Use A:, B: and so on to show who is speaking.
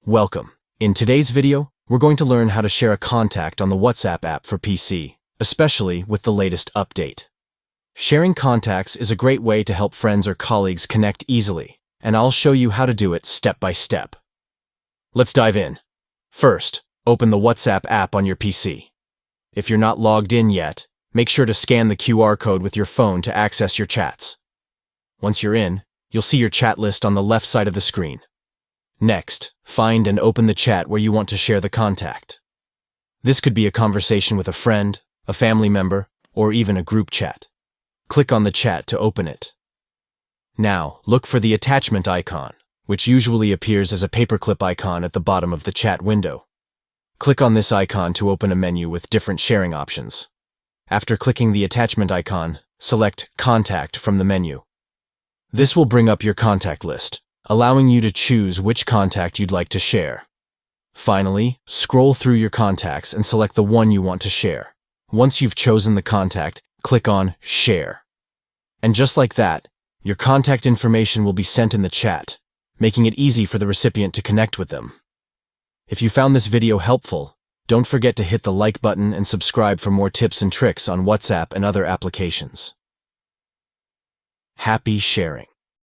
A: Welcome. In today's video, we're going to learn how to share a contact on the WhatsApp app for PC, especially with the latest update. Sharing contacts is a great way to help friends or colleagues connect easily, and I'll show you how to do it step by step. Let's dive in. First, open the WhatsApp app on your PC. If you're not logged in yet, make sure to scan the QR code with your phone to access your chats. Once you're in, you'll see your chat list on the left side of the screen. Next, find and open the chat where you want to share the contact. This could be a conversation with a friend, a family member, or even a group chat. Click on the chat to open it. Now, look for the attachment icon, which usually appears as a paperclip icon at the bottom of the chat window. Click on this icon to open a menu with different sharing options. After clicking the attachment icon, select Contact from the menu. This will bring up your contact list, allowing you to choose which contact you'd like to share. Finally, scroll through your contacts and select the one you want to share. Once you've chosen the contact, click on Share. And just like that, your contact information will be sent in the chat, making it easy for the recipient to connect with them. If you found this video helpful, don't forget to hit the like button and subscribe for more tips and tricks on WhatsApp and other applications. Happy sharing!